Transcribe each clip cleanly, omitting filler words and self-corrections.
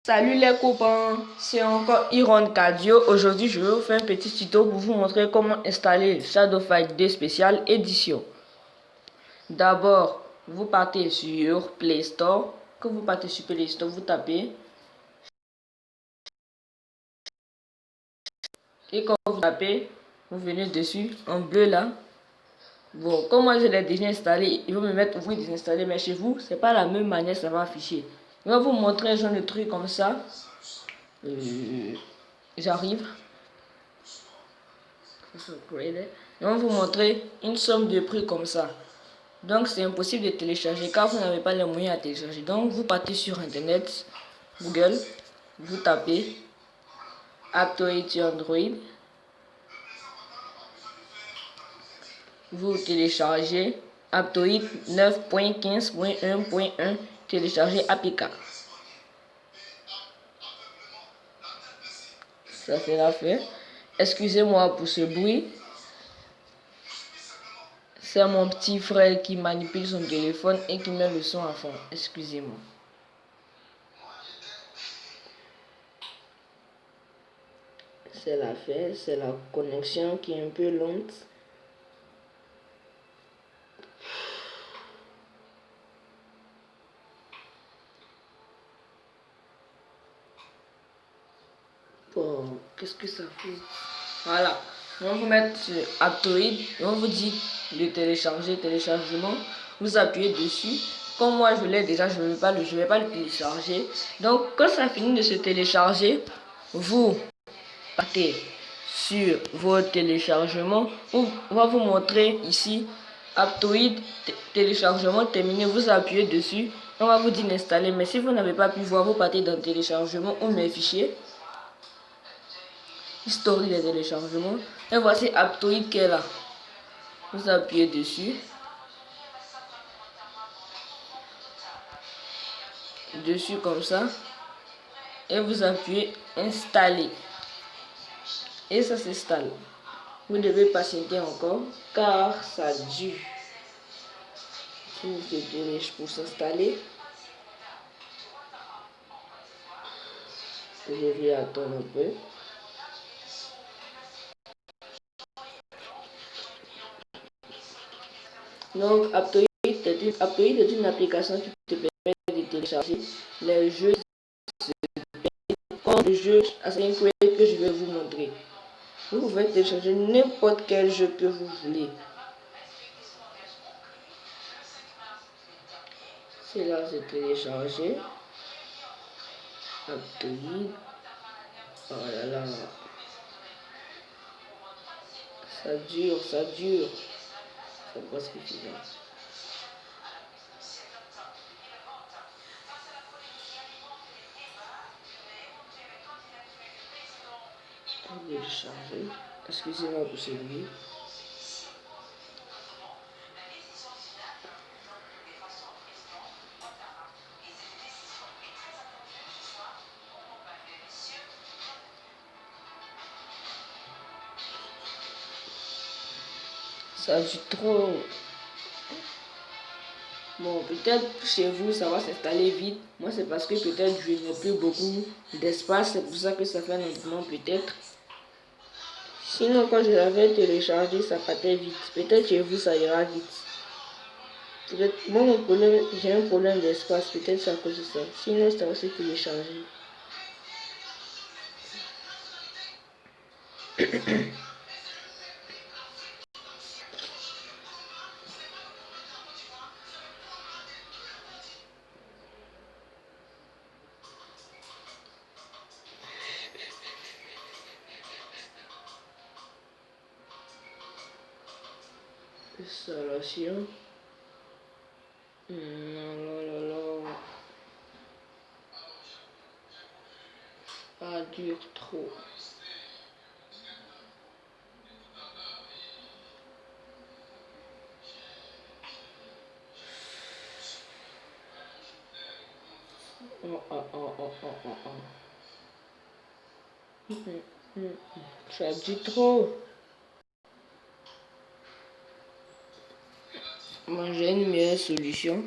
Salut les copains, c'est encore Iron Cardio. Aujourd'hui, je vais vous faire un petit tuto pour vous montrer comment installer Shadow Fight 2 Special Edition. D'abord, vous partez sur Play Store. Quand vous partez sur Play Store, vous tapez. Et quand vous tapez, vous venez dessus, en bleu là. Bon, comme moi je l'ai déjà installé, il va me mettre vous désinstaller, mais chez vous, c'est pas la même manière, ça va afficher. Il va vous montrer un genre de truc comme ça. J'arrive. On va vous montrer une somme de prix comme ça. Donc c'est impossible de télécharger car vous n'avez pas les moyens à télécharger. Donc vous partez sur internet, Google, vous tapez Aptoide sur Android, vous téléchargez Aptoide 9.15.1.1, téléchargez APK. Ça sera fait. Excusez-moi pour ce bruit. C'est mon petit frère qui manipule son téléphone et qui met le son à fond. Excusez-moi. C'est l'affaire, c'est la connexion qui est un peu lente. Bon, qu'est-ce que ça fait? Voilà. On va vous mettre sur Aptoide et on vous dit de télécharger, téléchargement. Vous appuyez dessus. Comme moi je l'ai déjà, je ne vais pas le télécharger. Donc quand ça finit de se télécharger, vous partez sur vos téléchargements. On va vous montrer ici Aptoide téléchargement terminé. Vous appuyez dessus. On va vous dire d'installer. Mais si vous n'avez pas pu voir, vous partez dans téléchargement ou mes fichiers. Historique des téléchargements. Et voici Aptoide qui est là. Vous appuyez dessus. Dessus comme ça. Et vous appuyez installer. Et ça s'installe. Vous devez patienter encore car ça dure. Pour s'installer. Vous devez attendre un peu. Donc Aptoide est une application qui te permet de télécharger les jeux comme le jeu Assassin's Creed que je vais vous montrer. Vous pouvez télécharger n'importe quel jeu que vous voulez. C'est là, c'est téléchargé. Aptoide. Oh là là. Ça dure, ça dure. C'est pas suffisant. Télécharger. Excusez-moi pour ce bruit. Ça dure trop. Bon, peut-être chez vous, ça va s'installer vite. Moi, c'est parce que peut-être je n'ai plus beaucoup d'espace. C'est pour ça que ça fait lentement, peut-être. Sinon, quand je l'avais téléchargé, ça partait vite. Peut-être chez vous, ça ira vite. Peut-être, moi, mon problème, j'ai un problème d'espace. Peut-être c'est à cause de ça. Sinon, ça va se télécharger. Installation. Non, là, là, là. Ça dure trop. Oh, oh, oh, oh, oh, oh, oh. Ça dure trop. Moi, j'ai une meilleure solution.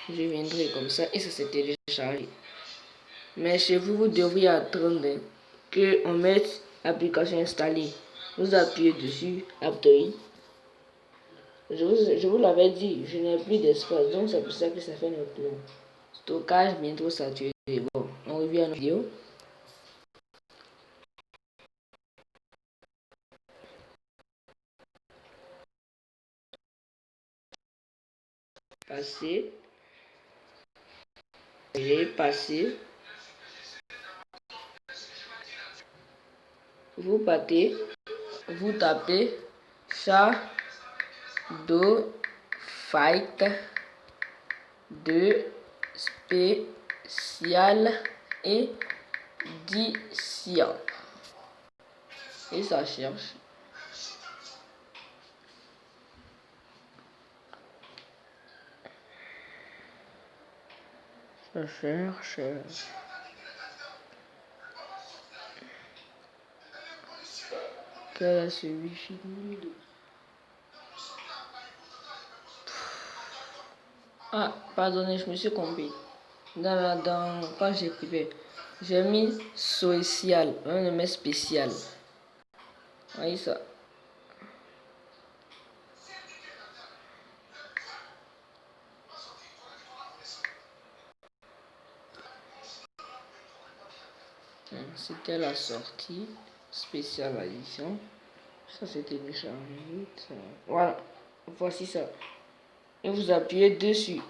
Je viendrai comme ça et ça s'est téléchargé. Mais chez vous, vous devriez attendre qu'on mette l'application installée. Vous appuyez dessus, Aptoid. Je vous l'avais dit, je n'ai plus d'espace, donc c'est pour ça que ça fait notre plan. Stockage bientôt saturé. Bon, on revient à nos vidéos. Passer. J'ai passé. Vous partez. Vous tapez Shadow Fight de spécial édition. Et ça cherche. Ça cherche. Quel est celui-ci? Ah, pardonnez, je me suis trompé. Quand j'écrivais, j'ai mis social, on met spécial. Voyez ça. C'était la sortie spéciale addition. Ça c'est téléchargé. Voilà, voici ça. Et vous appuyez dessus.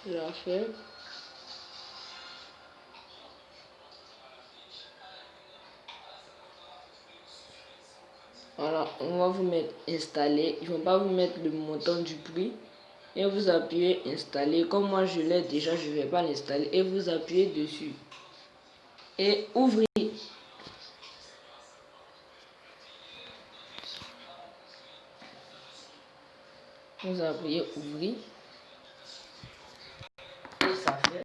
Je la fais. Voilà, on va vous mettre installer. Ils vont pas vous mettre le montant du prix. Et vous appuyez installer. Comme moi je l'ai déjà, je vais pas l'installer. Et vous appuyez dessus. Et ouvrez. Vous appuyez ouvrir. Et ça fait.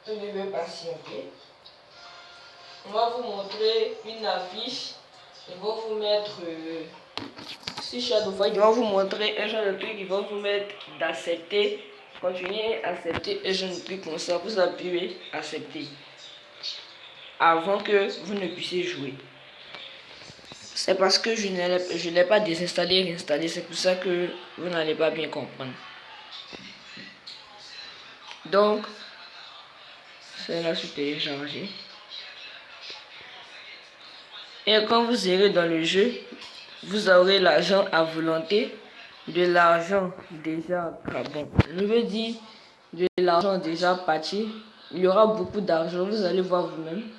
Je vais patienter. On va vous montrer une affiche. Ils vont vous mettre si Shadowfight, ils vont vous montrer un genre de truc. Ils vont vous mettre d'accepter. Continuez à accepter un genre de truc comme ça. Vous appuyez accepter avant que vous ne puissiez jouer. C'est parce que je ne l'ai pas désinstallé et réinstallé. C'est pour ça que vous n'allez pas bien comprendre. Donc, c'est là sur télécharger. Et quand vous irez dans le jeu, vous aurez l'argent à volonté, de l'argent déjà bon. Je veux dire de l'argent déjà parti. Il y aura beaucoup d'argent, vous allez voir vous-même.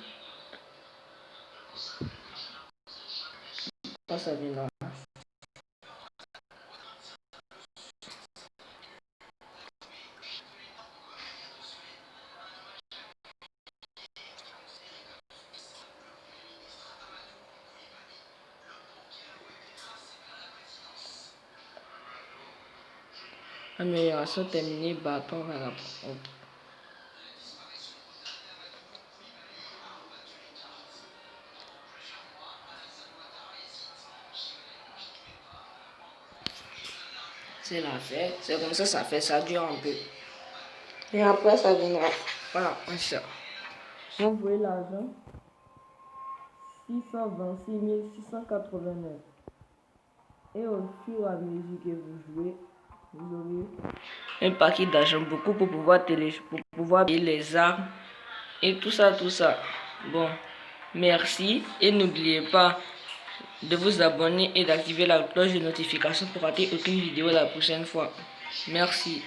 Ça viendra. Amélioration terminée, bâton à la pompe. C'est la fait, c'est comme ça fait, ça dure un peu. Et après ça viendra. Voilà, ça. Vous voyez l'argent 626 689. Et au fur et à mesure que vous jouez, vous aurez un paquet d'argent, beaucoup pour pouvoir payer les armes et tout ça, tout ça. Bon, merci et n'oubliez pas de vous abonner et d'activer la cloche de notification pour rater aucune vidéo la prochaine fois. Merci.